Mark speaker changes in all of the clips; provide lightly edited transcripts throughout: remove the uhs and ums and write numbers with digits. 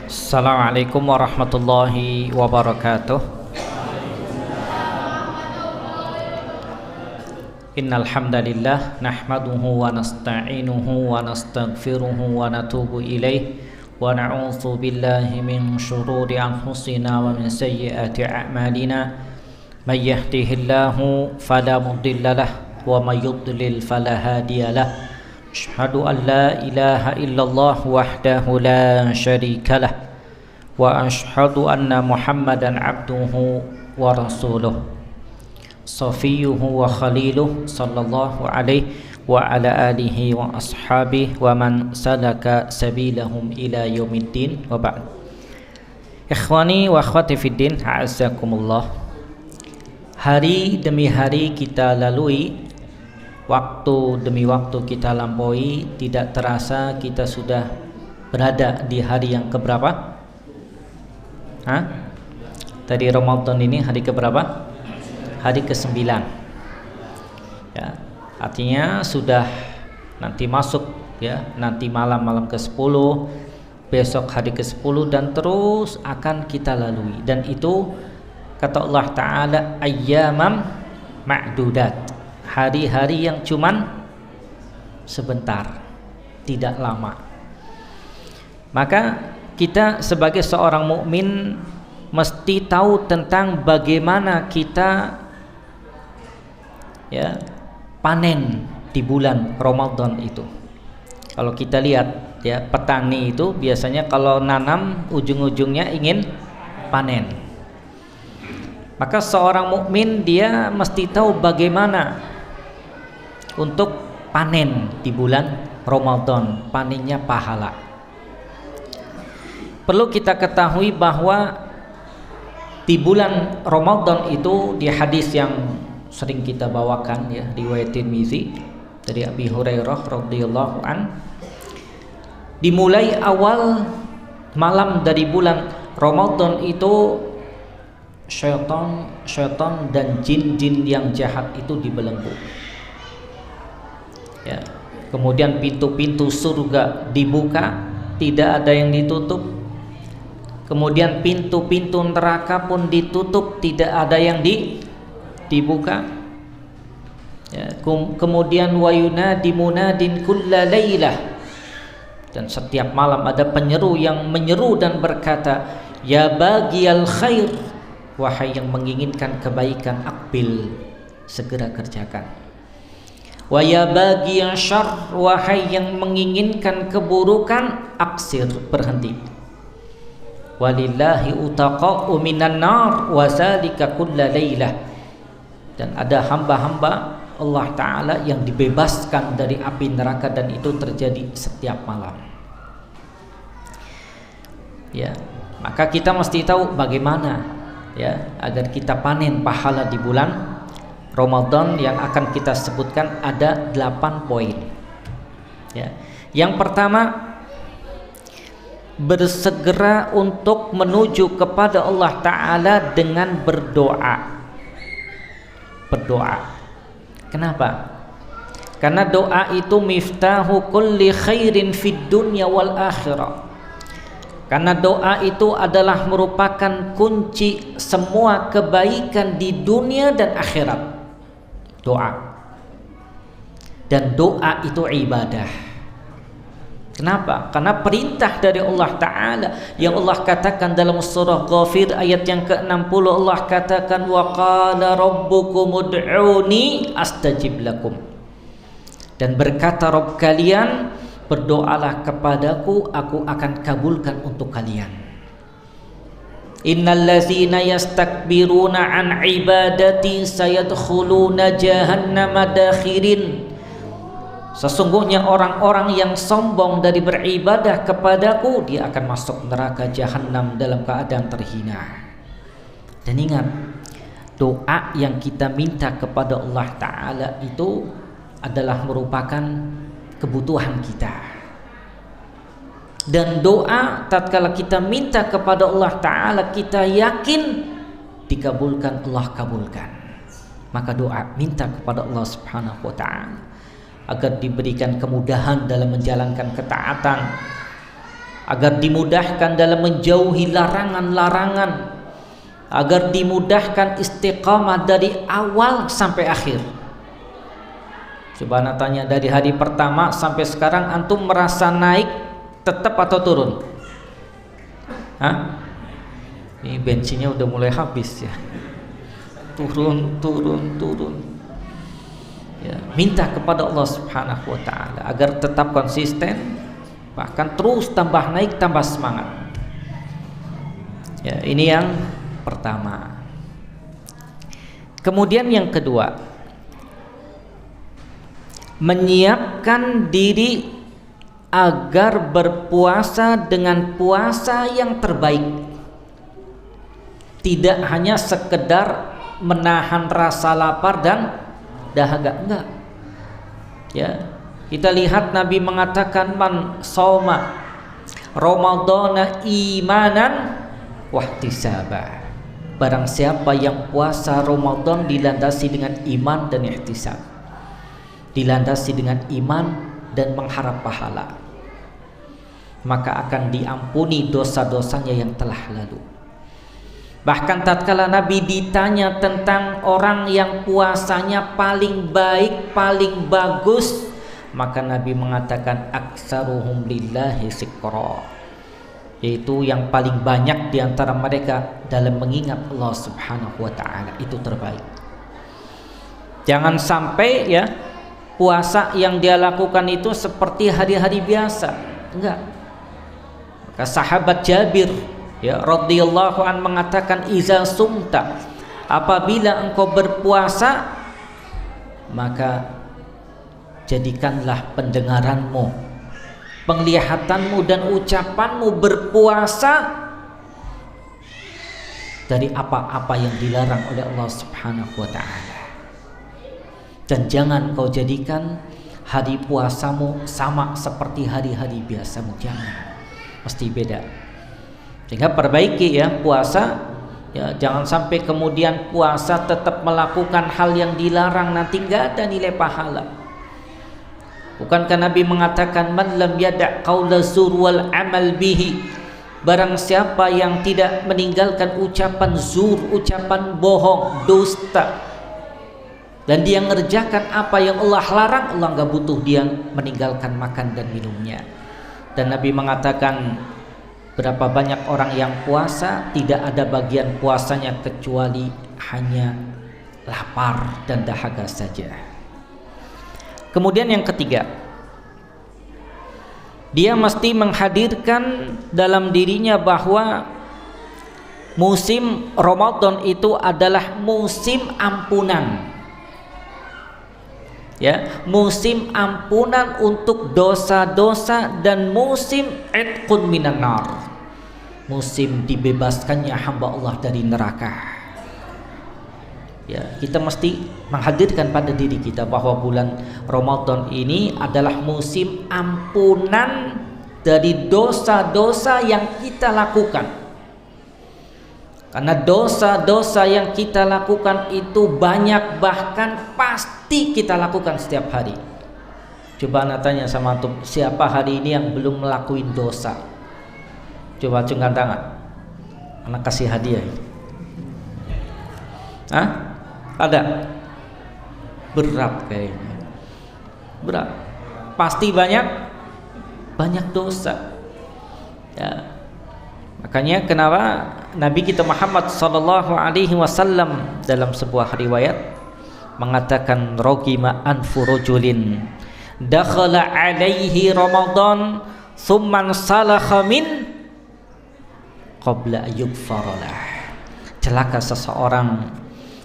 Speaker 1: Assalamualaikum warahmatullahi wabarakatuh. Innal hamdalillah nahmaduhu wa nasta'inuhu wa nastaghfiruhu wa natubu ilaih wa na'udzu billahi min shururi anfusina wa min sayyiati a'malina. May yahdihillahu fala mudhillalah wa may yudlil fala hadiyalah. Asyhadu an la ilaha illallah wahdahu la syarikalah wa asyhadu anna Muhammadan abduhu wa rasuluh safiyuhu wa khaliluh sallallahu alaihi wa ala alihi wa ashabihi wa man salaka sabilahum ila yaumiddin wa ba'd. Ikhwani wa akhwati fiddin, a'azzakumullah. Hari demi hari kita lalui, waktu demi waktu kita lampaui, tidak terasa kita sudah berada di hari yang keberapa? Tadi Ramadan ini hari keberapa? Hari ke-9. Ya, artinya sudah nanti masuk ya, nanti malam ke-10, besok hari ke-10 dan terus akan kita lalui. Dan itu kata Allah Ta'ala ayyamam ma'dudat, hari-hari yang cuman sebentar, tidak lama. Maka kita sebagai seorang mukmin mesti tahu tentang bagaimana kita ya panen di bulan Ramadan itu. Kalau kita lihat ya, petani itu biasanya kalau nanam ujung-ujungnya ingin panen. Maka seorang mukmin dia mesti tahu bagaimana untuk panen di bulan Ramadan, panennya pahala. Perlu kita ketahui bahwa di bulan Ramadan itu, di hadis yang sering kita bawakan ya, riwayat Tirmizi dari Abi Hurairah radhiyallahu an, dimulai awal malam dari bulan Ramadan itu syaitan dan jin-jin yang jahat itu dibelenggu. Ya. Kemudian pintu-pintu surga dibuka, tidak ada yang ditutup. Kemudian pintu-pintu neraka pun ditutup, tidak ada yang dibuka. Ya. Kemudian wa yunadi munadin kulla lailah, dan setiap malam ada penyeru yang menyeru dan berkata, ya bagiyal khair, wahai yang menginginkan kebaikan, akbil, segera kerjakan. Wa ya bagiyal syarr, wahai yang menginginkan keburukan, aksir, berhenti. Walillahi utaqa'u minan nar wa zalika kulla lailah, dan ada hamba-hamba Allah Ta'ala yang dibebaskan dari api neraka, dan itu terjadi setiap malam. Ya, maka kita mesti tahu bagaimana ya agar kita panen pahala di bulan Ramadan yang akan kita sebutkan. Ada 8 poin. Ya. Yang pertama, bersegera untuk menuju kepada Allah Ta'ala dengan berdoa. Kenapa? Karena doa itu miftahu kulli khairin fid dunya wal akhirah. Karena doa itu adalah merupakan kunci semua kebaikan di dunia dan akhirat. Doa. Dan doa itu ibadah. Kenapa? Karena perintah dari Allah Ta'ala yang Allah katakan dalam surah Ghafir ayat yang ke-60, Allah katakan wa qala rabbukum ud'uni astajib lakum, dan berkata Rabb kalian, berdoalah kepadaku, aku akan kabulkan untuk kalian. Innal ladzina yastakbiruna an ibadati sayadkhuluna jahannama dakhirin, sesungguhnya orang-orang yang sombong dari beribadah kepadaku, dia akan masuk neraka jahanam dalam keadaan terhina. Dan ingat, doa yang kita minta kepada Allah Ta'ala itu adalah merupakan kebutuhan kita. Dan doa tatkala kita minta kepada Allah Ta'ala, kita yakin dikabulkan, Allah kabulkan. Maka doa minta kepada Allah Subhanahu wa Ta'ala agar diberikan kemudahan dalam menjalankan ketaatan, agar dimudahkan dalam menjauhi larangan-larangan, agar dimudahkan istiqamah dari awal sampai akhir. Coba ana tanya, dari hari pertama sampai sekarang antum merasa naik tetap atau turun? Hah? Ini bensinnya udah mulai habis ya. Turun. Ya, minta kepada Allah Subhanahu wa taala agar tetap konsisten, bahkan terus tambah naik, tambah semangat. Ya, ini yang pertama. Kemudian yang kedua, menyiapkan diri agar berpuasa dengan puasa yang terbaik. Tidak hanya sekedar menahan rasa lapar dan dahaga, enggak. Ya, kita lihat Nabi mengatakan, man shauma ramadhana imanan wahtisaba. Barang siapa yang puasa Ramadan dilandasi dengan iman dan ihtisab, dilandasi dengan iman dan mengharap pahala, maka akan diampuni dosa-dosanya yang telah lalu. Bahkan tatkala Nabi ditanya tentang orang yang puasanya paling baik, paling bagus, maka Nabi mengatakan aksaruhum lillahi sikra, yaitu yang paling banyak diantara mereka dalam mengingat Allah Subhanahu wa ta'ala, itu terbaik. Jangan sampai ya puasa yang dia lakukan itu seperti hari-hari biasa, enggak. Maka sahabat Jabir ya radhiyallahu an mengatakan, iza sumta, apabila engkau berpuasa, maka jadikanlah pendengaranmu, penglihatanmu dan ucapanmu berpuasa dari apa-apa yang dilarang oleh Allah Subhanahu wa ta'ala. Dan jangan kau jadikan hari puasamu sama seperti hari-hari biasamu, jangan, mesti beda. Sehingga perbaiki ya puasa, ya jangan sampai kemudian puasa tetap melakukan hal yang dilarang, nanti nggak ada nilai pahala. Bukankah Nabi mengatakan, man lam yada' qaula zur wal amal bihi, barang siapa yang tidak meninggalkan ucapan zur, ucapan bohong, dusta, dan dia mengerjakan apa yang Allah larang, Allah nggak butuh dia meninggalkan makan dan minumnya. Dan Nabi mengatakan, berapa banyak orang yang puasa tidak ada bagian puasanya kecuali hanya lapar dan dahaga saja. Kemudian yang ketiga, dia mesti menghadirkan dalam dirinya bahwa musim Ramadan itu adalah musim ampunan. Ya, musim ampunan untuk dosa-dosa dan musim itqun minan nar, musim dibebaskannya hamba Allah dari neraka. Ya, kita mesti menghadirkan pada diri kita bahwa bulan Ramadan ini adalah musim ampunan dari dosa-dosa yang kita lakukan. Karena dosa-dosa yang kita lakukan itu banyak, bahkan pasti kita lakukan setiap hari. Coba anda tanya sama antum, siapa hari ini yang belum melakukan dosa? Coba acungkan tangan, anak kasih hadiah. Hah? Ada? Berat kayaknya. Berat. Pasti banyak dosa. Ya. Makanya kenapa Nabi kita Muhammad sallallahu alaihi wasallam dalam sebuah riwayat mengatakan, rogima anfu rajulin dakhala alaihi Ramadan thumma salakha min qabla ayyughfaralah. Celaka seseorang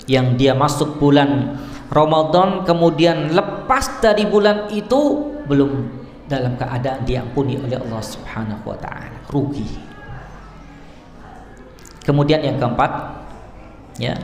Speaker 1: yang dia masuk bulan Ramadan kemudian lepas dari bulan itu belum dalam keadaan diampuni oleh Allah Subhanahu wa taala, rugi. Kemudian yang keempat, ya,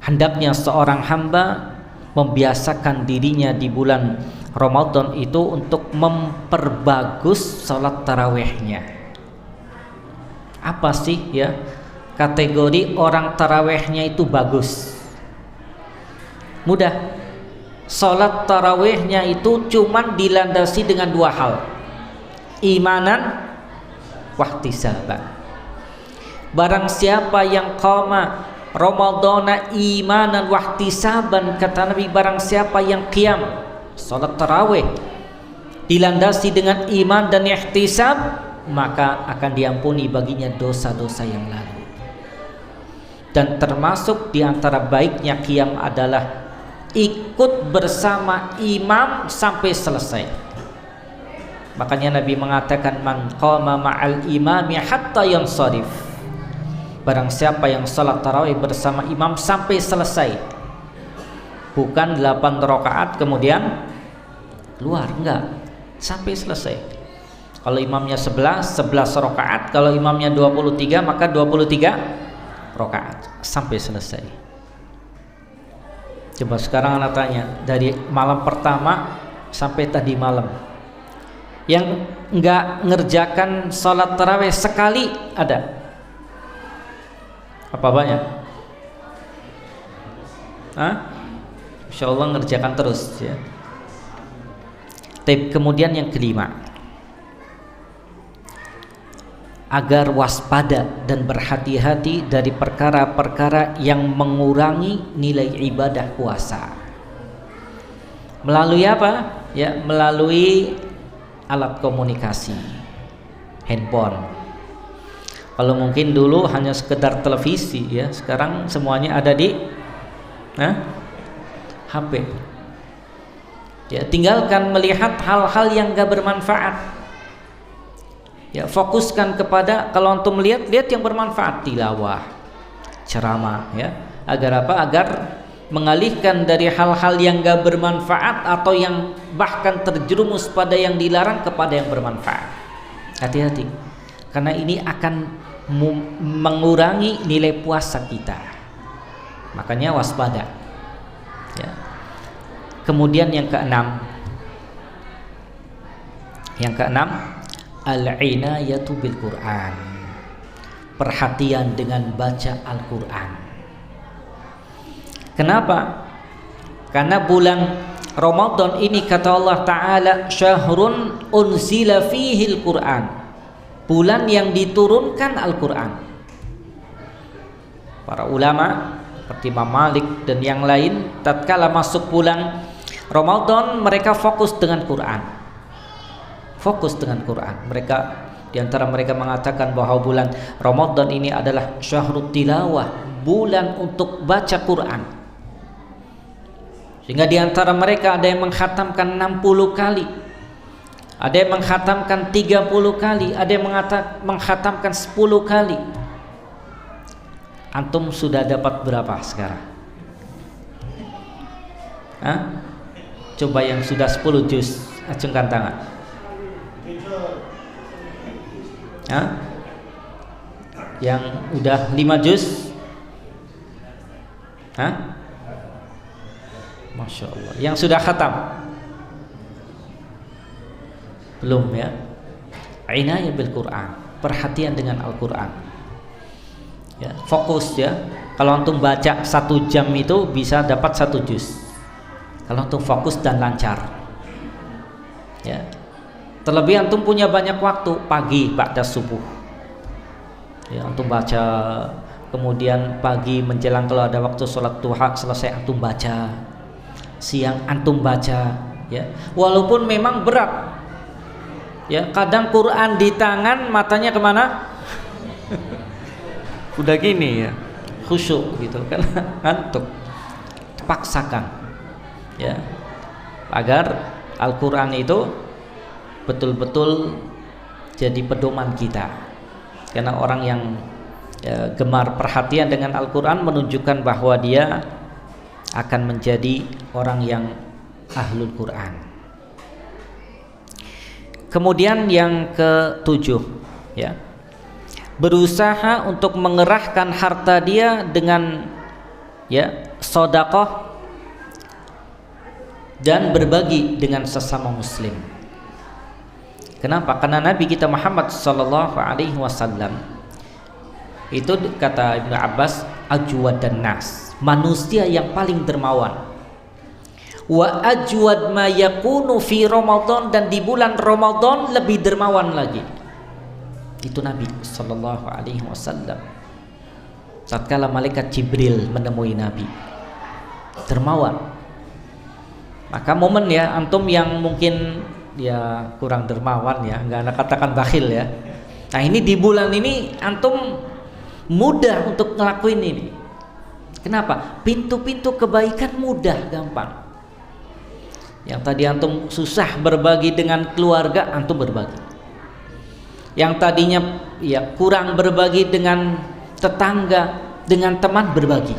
Speaker 1: hendaknya seorang hamba membiasakan dirinya di bulan Ramadan itu untuk memperbagus salat tarawihnya. Apa sih ya kategori orang tarawihnya itu bagus? Mudah. Salat tarawihnya itu cuman dilandasi dengan dua hal, imanan wahtisaban. Barang siapa yang qama Ramadhana imanan wahtisaban, kata Nabi, barang siapa yang qiyam salat tarawih dilandasi dengan iman dan ihtisab, maka akan diampuni baginya dosa-dosa yang lalu. Dan termasuk diantara baiknya qiyam adalah ikut bersama imam sampai selesai. Makanya Nabi mengatakan, man qama ma'al imami hatta yansarif, barang siapa yang salat tarawih bersama imam sampai selesai, bukan 8 rakaat kemudian keluar, enggak, sampai selesai. Kalau imamnya 11 rakaat, kalau imamnya 23 maka 23 rakaat sampai selesai. Coba sekarang anak tanya, dari malam pertama sampai tadi malam, yang enggak ngerjakan salat tarawih sekali ada? Apa banyak? Insya Allah ngerjakan terus ya. Kemudian yang kelima, agar waspada dan berhati-hati dari perkara-perkara yang mengurangi nilai ibadah puasa. Melalui apa? Ya, melalui alat komunikasi, handphone. Kalau mungkin dulu hanya sekedar televisi, ya, sekarang semuanya ada di HP. Ya, tinggalkan melihat hal-hal yang gak bermanfaat. Ya, fokuskan kepada, kalau antum lihat yang bermanfaat, tilawah, ceramah, ya. Agar apa? Agar mengalihkan dari hal-hal yang gak bermanfaat atau yang bahkan terjerumus pada yang dilarang kepada yang bermanfaat. Hati-hati, karena ini akan mengurangi nilai puasa kita. Makanya waspada. Ya. Kemudian yang keenam, al-inayatu bil Quran, perhatian dengan baca Al-Quran. Kenapa? Karena bulan Ramadan ini kata Allah Ta'ala, syahrun unzila fihi Al-Quran, bulan yang diturunkan Al-Quran. Para ulama seperti Imam Malik dan yang lain, tatkala masuk bulan Ramadan mereka fokus dengan Quran. Fokus dengan Quran. Mereka, diantara mereka mengatakan bahwa bulan Ramadan ini adalah syahrut tilawah, bulan untuk baca Quran. Sehingga diantara mereka ada yang mengkhatamkan 60 kali, ada yang mengkhatamkan 30 kali, ada yang mengkhatamkan 10 kali. Antum sudah dapat berapa sekarang? Coba yang sudah 10 juz, acungkan tangan. Yang udah 5 juz? Masya Allah. Yang sudah khatam? Belum, ya. Inayah bil Quran, perhatian dengan Al-Quran, ya, fokus, ya. Kalau antum baca 1 jam itu bisa dapat 1 juz kalau antum fokus dan lancar, ya. Terlebih antum punya banyak waktu pagi ba'da subuh, ya, antum baca, kemudian pagi menjelang kalau ada waktu sholat duha selesai antum baca, siang antum baca, ya. Walaupun memang berat, ya, kadang Quran di tangan matanya kemana? Udah gini, ya, khusyuk gitu kan, ngantuk. Paksakan, ya, agar Al-Quran itu betul-betul jadi pedoman kita. Karena orang yang gemar perhatian dengan Al-Quran menunjukkan bahwa dia akan menjadi orang yang ahlul Quran. Kemudian yang ke-7, ya, berusaha untuk mengerahkan harta dia dengan, ya, sedekah dan berbagi dengan sesama muslim. Kenapa? Karena Nabi kita Muhammad sallallahu alaihi wasallam itu, kata Ibnu Abbas, ajwadan nas, manusia yang paling dermawan. Wa ajwad ma yakunu fi Ramadan, dan di bulan Ramadan lebih dermawan lagi. Itu Nabi sallallahu alaihi wasallam. Tatkala malaikat Jibril menemui Nabi, dermawan. Maka momen ya, antum yang mungkin ya kurang dermawan ya, enggak ada katakan bakhil ya. Nah ini di bulan ini antum mudah untuk ngelakuin ini. Kenapa? Pintu-pintu kebaikan mudah, gampang. Yang tadi antum susah berbagi dengan keluarga, antum berbagi. Yang tadinya ya kurang berbagi dengan tetangga, dengan teman, berbagi.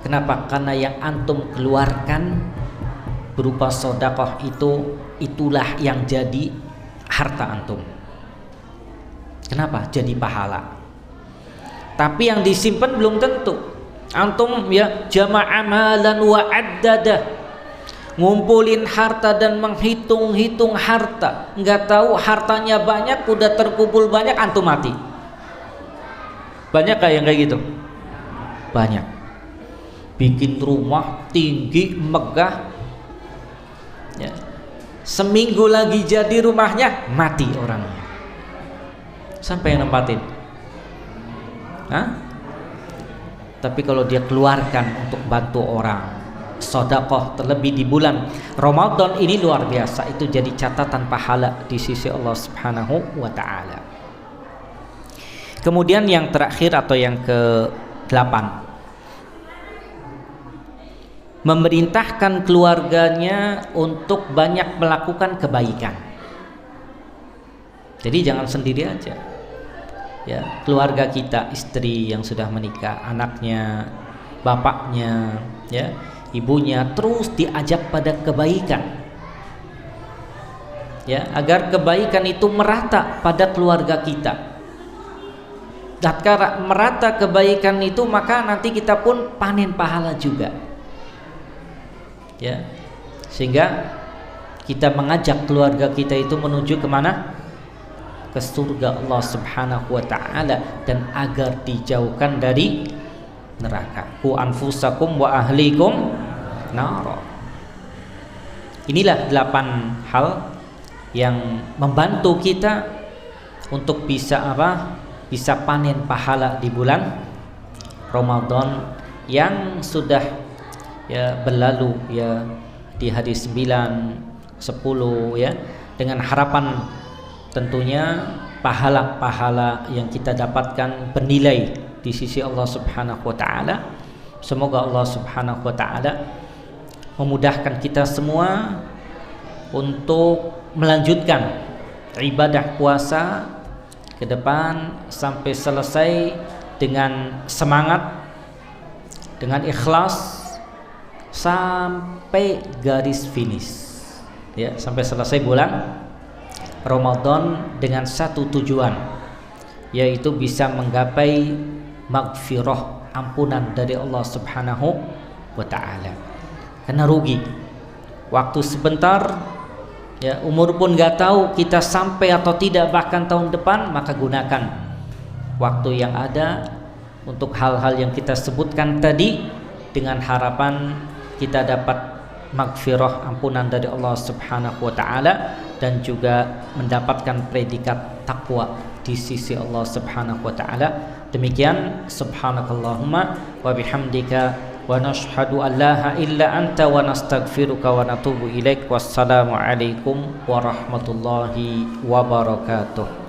Speaker 1: Kenapa? Karena yang antum keluarkan berupa sedekah itulah yang jadi harta antum. Kenapa? Jadi pahala. Tapi yang disimpan belum tentu. Antum ya jama'a malan wa addada, ngumpulin harta dan menghitung-hitung harta, nggak tahu hartanya banyak, udah terkumpul banyak, antum mati. Banyak yang kayak gitu? Banyak. Bikin rumah tinggi, megah ya. Seminggu lagi jadi rumahnya, mati orangnya. Sampai yang nempatin? Hah? Tapi kalau dia keluarkan untuk bantu orang, sedekah, terlebih di bulan Ramadan ini, luar biasa. Itu jadi catatan pahala di sisi Allah Subhanahu wa taala. Kemudian yang terakhir atau yang ke-8, memerintahkan keluarganya untuk banyak melakukan kebaikan. Jadi jangan sendiri aja. Ya, keluarga kita, istri yang sudah menikah, anaknya, bapaknya, ya, ibunya, terus diajak pada kebaikan. Ya, agar kebaikan itu merata pada keluarga kita. Tatkala merata kebaikan itu, maka nanti kita pun panen pahala juga. Ya, sehingga kita mengajak keluarga kita itu menuju kemana? Ke surga Allah Subhanahu wa ta'ala, dan agar dijauhkan dari neraka. Qu anfusakum wa ahlikum nar. Inilah 8 hal yang membantu kita untuk bisa apa? Bisa panen pahala di bulan Ramadan yang sudah ya berlalu ya, di hari 9, 10 ya, dengan harapan tentunya pahala-pahala yang kita dapatkan bernilai di sisi Allah Subhanahu wa taala. Semoga Allah Subhanahu wa taala memudahkan kita semua untuk melanjutkan ibadah puasa ke depan sampai selesai dengan semangat, dengan ikhlas, sampai garis finish ya, sampai selesai bulan Ramadan dengan satu tujuan, yaitu bisa menggapai maghfirah, ampunan dari Allah Subhanahu wa ta'ala. Karena rugi waktu sebentar ya, umur pun gak tahu kita sampai atau tidak bahkan tahun depan. Maka gunakan waktu yang ada untuk hal-hal yang kita sebutkan tadi, dengan harapan kita dapat maghfirah, ampunan dari Allah Subhanahu wa ta'ala, dan juga mendapatkan predikat takwa di sisi Allah Subhanahu wa ta'ala. Demikian, subhanakallahumma wa bihamdika wa nashhadu an la ilaha illa anta wa nastaghfiruka wa natubu ilaik. Wassalamu alaikum warahmatullahi wabarakatuh.